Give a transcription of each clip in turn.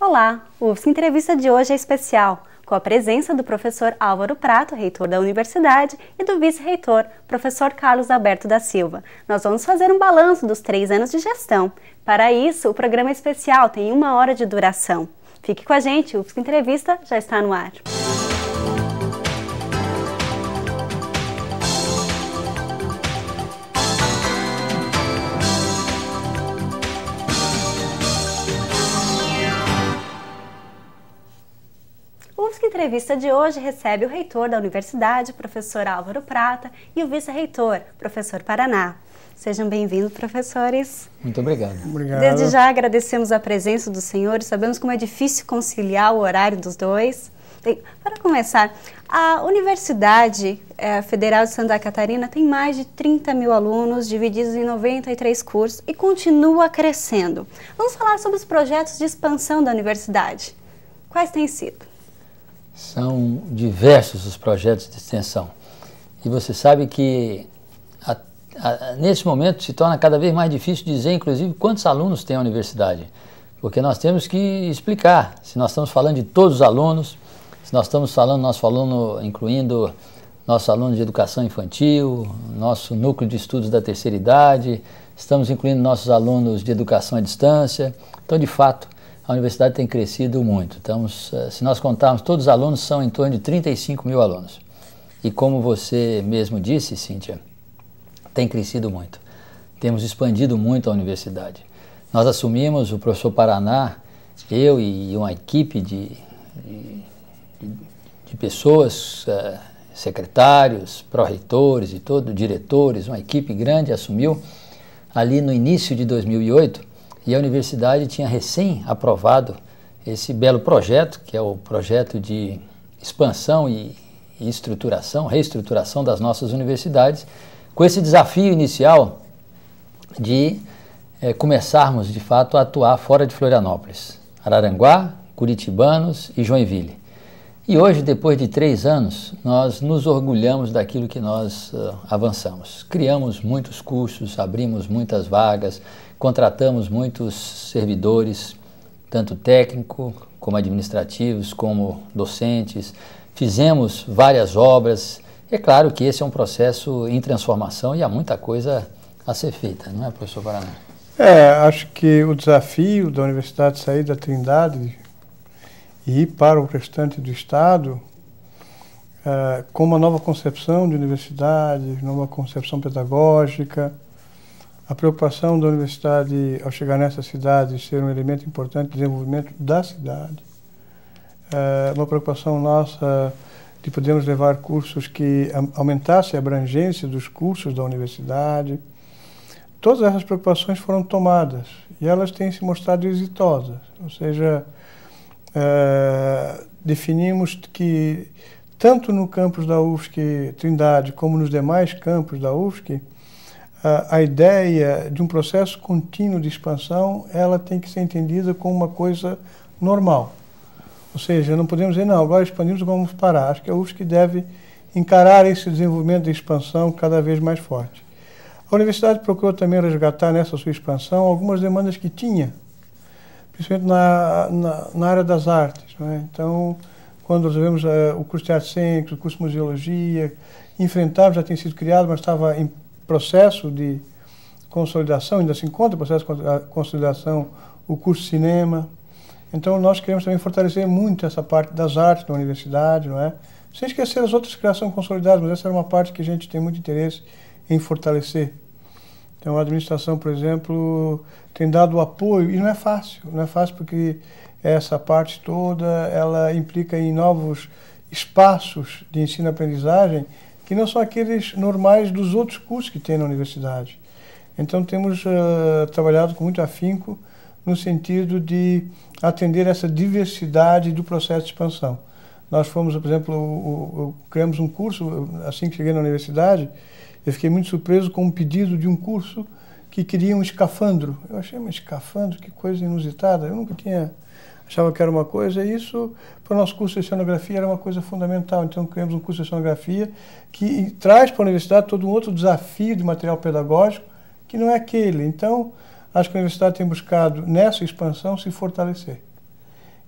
Olá, o UFSC Entrevista de hoje é especial, com a presença do professor Álvaro Prato, reitor da universidade, e do vice-reitor, professor Carlos Alberto da Silva. Nós vamos fazer um balanço dos 3 anos de gestão. Para isso, o programa é especial, tem 1 hora de duração. Fique com a gente, o UFSC Entrevista já está no ar. O UFSC Entrevista de hoje recebe o reitor da universidade, professor Álvaro Prata, e o vice-reitor, professor Paraná. Sejam bem-vindos, professores. Muito obrigado. Obrigado. Desde já agradecemos a presença dos senhores, sabemos como é difícil conciliar o horário dos dois. Para começar, a Universidade Federal de Santa Catarina tem mais de 30 mil alunos, divididos em 93 cursos, e continua crescendo. Vamos falar sobre os projetos de expansão da universidade. Quais têm sido? São diversos os projetos de extensão. E você sabe que, nesse momento, se torna cada vez mais difícil dizer, inclusive, quantos alunos tem a universidade. Porque nós temos que explicar se nós estamos falando de todos os alunos, se nós estamos falando nosso aluno, incluindo nosso aluno de educação infantil, nosso núcleo de estudos da terceira idade, estamos incluindo nossos alunos de educação à distância. Então, de fato, a universidade tem crescido muito. Então, se nós contarmos, todos os alunos são em torno de 35 mil alunos. E como você mesmo disse, Cíntia, tem crescido muito. Temos expandido muito a universidade. Nós assumimos, o professor Paraná, eu e uma equipe de pessoas, secretários, pró-reitores e diretores, uma equipe grande assumiu ali no início de 2008, e a universidade tinha recém-aprovado esse belo projeto, que é o projeto de expansão e reestruturação das nossas universidades, com esse desafio inicial de começarmos, de fato, a atuar fora de Florianópolis, Araranguá, Curitibanos e Joinville. E hoje, depois de 3 anos, nós nos orgulhamos daquilo que nós avançamos. Criamos muitos cursos, abrimos muitas vagas, contratamos muitos servidores, tanto técnicos como administrativos, como docentes, fizemos várias obras. É claro que esse é um processo em transformação e há muita coisa a ser feita, não é, professor Paraná? Acho que o desafio da Universidade sair da Trindade e ir para o restante do Estado, com uma nova concepção de universidade, nova concepção pedagógica, a preocupação da universidade ao chegar nessa cidade ser um elemento importante de desenvolvimento da cidade, uma preocupação nossa de podermos levar cursos que aumentassem a abrangência dos cursos da universidade. Todas essas preocupações foram tomadas e elas têm se mostrado exitosas, ou seja, definimos que tanto no campus da UFSC Trindade como nos demais campos da UFSC, a ideia de um processo contínuo de expansão, ela tem que ser entendida como uma coisa normal. Ou seja, não podemos dizer, não, agora expandimos, vamos parar. Acho que a UFSC deve encarar esse desenvolvimento de expansão cada vez mais forte. A universidade procurou também resgatar nessa sua expansão algumas demandas que tinha, principalmente na área das artes, não é? Então, quando resolvemos o curso de artes cênicas, o curso de museologia, enfrentávamos, já tinha sido criado, mas estava em processo de consolidação, ainda se encontra em processo de consolidação, o curso de cinema. Então, nós queremos também fortalecer muito essa parte das artes da universidade, não é? Sem esquecer as outras que já são consolidadas, mas essa é uma parte que a gente tem muito interesse em fortalecer. Então, a administração, por exemplo, tem dado apoio, e não é fácil porque essa parte toda, ela implica em novos espaços de ensino-aprendizagem que não são aqueles normais dos outros cursos que tem na universidade. Então, temos trabalhado com muito afinco no sentido de atender essa diversidade do processo de expansão. Nós fomos, por exemplo, criamos um curso, assim que cheguei na universidade, eu fiquei muito surpreso com um pedido de um curso que queria um escafandro. Eu achei um escafandro, que coisa inusitada, eu nunca achava que era uma coisa, e isso, para o nosso curso de cenografia, era uma coisa fundamental. Então, criamos um curso de cenografia que traz para a universidade todo um outro desafio de material pedagógico, que não é aquele. Então, acho que a universidade tem buscado, nessa expansão, se fortalecer.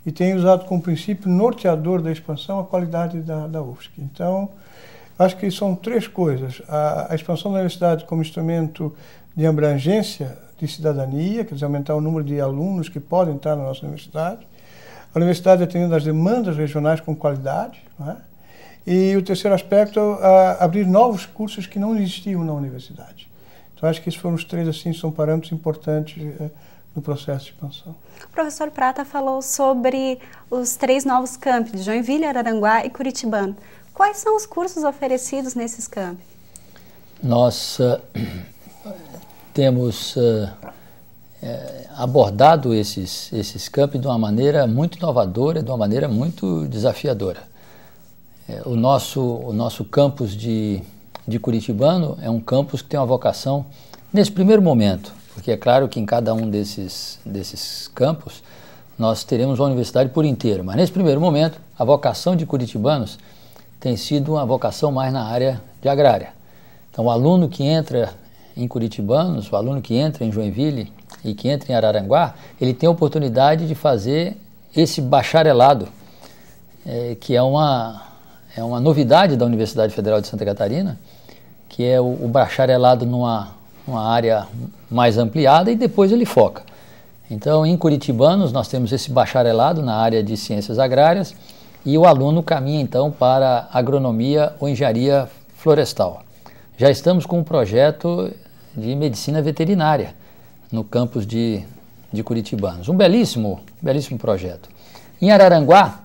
e tem usado como princípio norteador da expansão a qualidade da UFSC. Então, acho que são três coisas. A expansão da universidade como instrumento de abrangência de cidadania, quer dizer, aumentar o número de alunos que podem estar na nossa universidade. A universidade atendendo às demandas regionais com qualidade, não é? E o terceiro aspecto, abrir novos cursos que não existiam na universidade. Então, acho que esses foram os três, assim, são parâmetros importantes no processo de expansão. O professor Prata falou sobre os 3 novos campi, de Joinville, Araranguá e Curitibano. Quais são os cursos oferecidos nesses campi? Nós temos abordado esses campi de uma maneira muito inovadora, de uma maneira muito desafiadora. O nosso campus de Curitibano é um campus que tem uma vocação, nesse primeiro momento, porque é claro que em cada um desses campos nós teremos uma universidade por inteiro, mas nesse primeiro momento a vocação de curitibanos tem sido uma vocação mais na área de agrária. Então o aluno que entra em Curitibanos, o aluno que entra em Joinville e que entra em Araranguá, ele tem a oportunidade de fazer esse bacharelado, que é uma novidade da Universidade Federal de Santa Catarina, que é o bacharelado numa área mais ampliada e depois ele foca. Então, em Curitibanos, nós temos esse bacharelado na área de ciências agrárias e o aluno caminha, então, para agronomia ou engenharia florestal. Já estamos com um projeto de medicina veterinária no campus de Curitibanos. Um belíssimo projeto. Em Araranguá,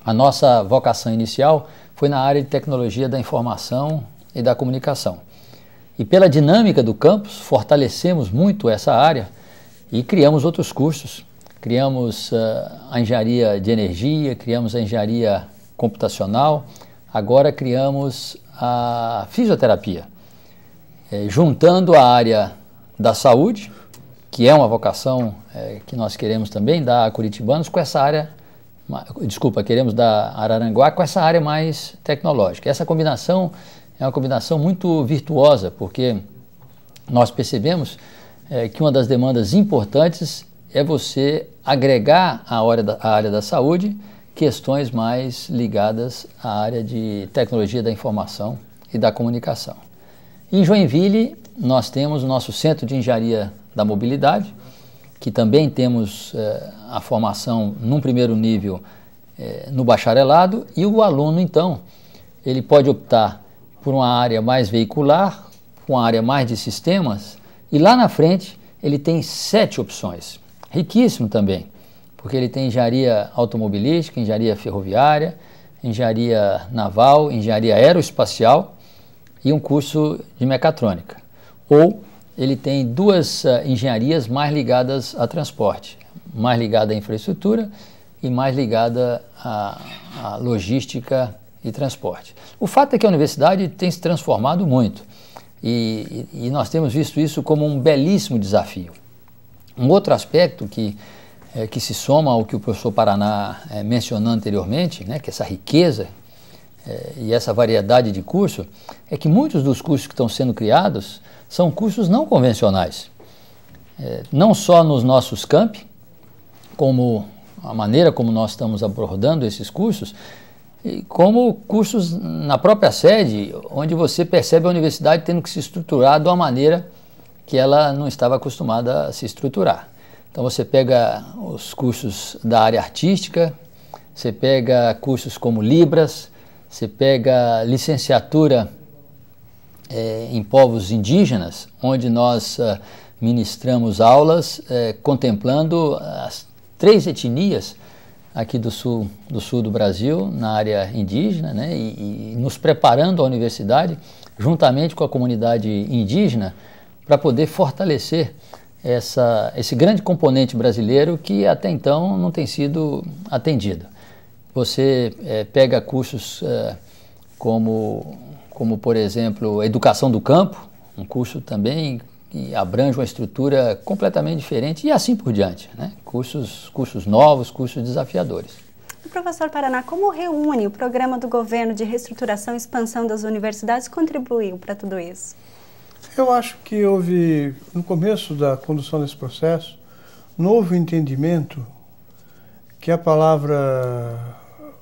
a nossa vocação inicial foi na área de tecnologia da informação e da comunicação. E pela dinâmica do campus, fortalecemos muito essa área e criamos outros cursos. Criamos a engenharia de energia, criamos a engenharia computacional, agora criamos a fisioterapia, juntando a área da saúde, que é uma vocação que nós queremos também dar a curitibanos, com essa área, queremos dar a Araranguá com essa área mais tecnológica. Essa combinação é uma combinação muito virtuosa, porque nós percebemos que uma das demandas importantes é você agregar à área da saúde questões mais ligadas à área de tecnologia da informação e da comunicação. Em Joinville, nós temos o nosso Centro de Engenharia da Mobilidade, que também temos a formação num primeiro nível no bacharelado, e o aluno, então, ele pode optar por uma área mais veicular, uma área mais de sistemas, e lá na frente ele tem 7 opções. Riquíssimo também, porque ele tem engenharia automobilística, engenharia ferroviária, engenharia naval, engenharia aeroespacial e um curso de mecatrônica. Ou ele tem 2 engenharias mais ligadas a transporte, mais ligada à infraestrutura e mais ligada à logística e transporte. O fato é que a universidade tem se transformado muito e nós temos visto isso como um belíssimo desafio. Um outro aspecto que se soma ao que o professor Paraná mencionou anteriormente, né, que essa riqueza e essa variedade de curso, é que muitos dos cursos que estão sendo criados são cursos não convencionais. Não só nos nossos campi, como a maneira como nós estamos abordando esses cursos, como cursos na própria sede, onde você percebe a universidade tendo que se estruturar de uma maneira que ela não estava acostumada a se estruturar. Então você pega os cursos da área artística, você pega cursos como Libras, você pega licenciatura em povos indígenas, onde nós ministramos aulas contemplando as 3 etnias aqui do sul do Brasil, na área indígena, né, e nos preparando a universidade, juntamente com a comunidade indígena, para poder fortalecer esse grande componente brasileiro que até então não tem sido atendido. Você pega cursos como, por exemplo, Educação do Campo, um curso também que abrange uma estrutura completamente diferente e assim por diante, né? Cursos novos, cursos desafiadores. O professor Paraná, como reúne o programa do governo de reestruturação e expansão das universidades contribuiu para tudo isso? Eu acho que houve, no começo da condução desse processo, novo entendimento que a palavra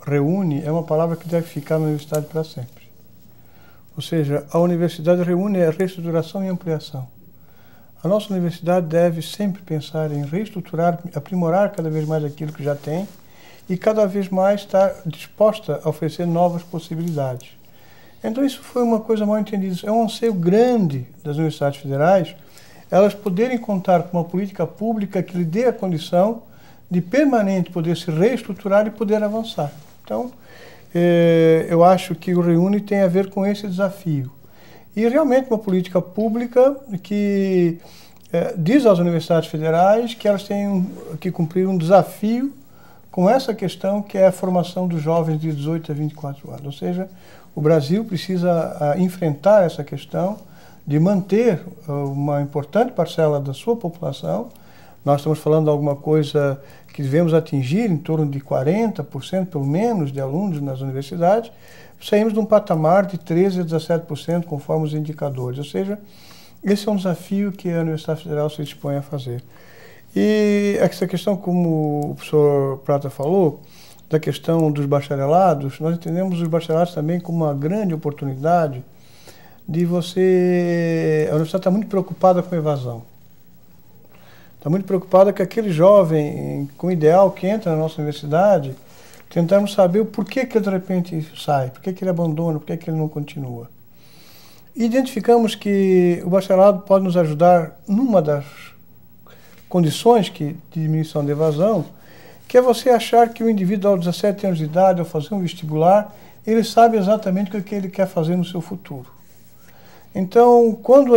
reúne é uma palavra que deve ficar na universidade para sempre. Ou seja, a universidade reúne a reestruturação e ampliação. A nossa universidade deve sempre pensar em reestruturar, aprimorar cada vez mais aquilo que já tem e cada vez mais estar disposta a oferecer novas possibilidades. Então isso foi uma coisa mal entendida. É um anseio grande das universidades federais elas poderem contar com uma política pública que lhe dê a condição de permanente poder se reestruturar e poder avançar. Então, eu acho que o Reúne tem a ver com esse desafio. E realmente uma política pública que diz às universidades federais que elas têm que cumprir um desafio com essa questão que é a formação dos jovens de 18 a 24 anos. Ou seja, o Brasil precisa enfrentar essa questão de manter uma importante parcela da sua população. Nós estamos falando de alguma coisa que devemos atingir em torno de 40%, pelo menos, de alunos nas universidades. Saímos de um patamar de 13% a 17%, conforme os indicadores. Ou seja, esse é um desafio que a Universidade Federal se dispõe a fazer. E essa questão, como o professor Prata falou, da questão dos bacharelados, nós entendemos os bacharelados também como uma grande oportunidade de você... A universidade está muito preocupada com evasão. Está muito preocupada com aquele jovem com ideal que entra na nossa universidade, tentarmos saber o porquê que ele de repente sai, porquê que ele abandona, porquê que ele não continua. Identificamos que o bacharelado pode nos ajudar numa das condições de diminuição da evasão, que é você achar que o indivíduo aos 17 anos de idade, ao fazer um vestibular, ele sabe exatamente o que ele quer fazer no seu futuro. Então, quando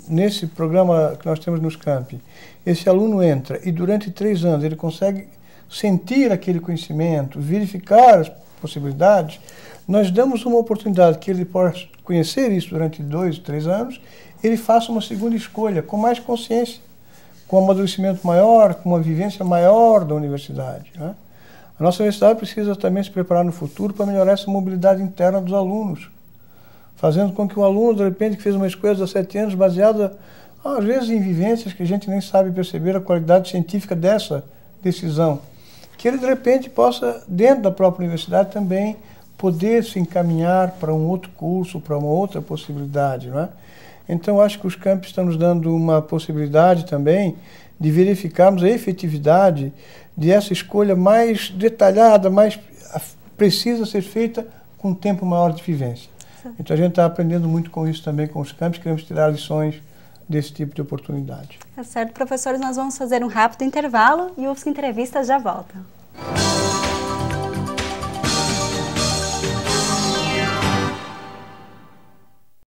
nesse programa que nós temos nos campi, esse aluno entra e durante 3 anos ele consegue sentir aquele conhecimento, verificar as possibilidades, nós damos uma oportunidade que ele possa conhecer isso durante 2, 3 anos, ele faça uma segunda escolha com mais consciência, com um amadurecimento maior, com uma vivência maior da universidade, né? A nossa universidade precisa também se preparar no futuro para melhorar essa mobilidade interna dos alunos, fazendo com que o aluno, de repente, que fez uma escolha aos 17 anos, baseada, às vezes, em vivências que a gente nem sabe perceber a qualidade científica dessa decisão, que ele, de repente, possa, dentro da própria universidade, também poder se encaminhar para um outro curso, para uma outra possibilidade, não é? Então, acho que os campos estão nos dando uma possibilidade também de verificarmos a efetividade de essa escolha mais detalhada, mais precisa ser feita com um tempo maior de vivência. Então, a gente está aprendendo muito com isso também com os campos, queremos tirar lições desse tipo de oportunidade. Tá certo, professores, nós vamos fazer um rápido intervalo e o UFSC Entrevista já volta.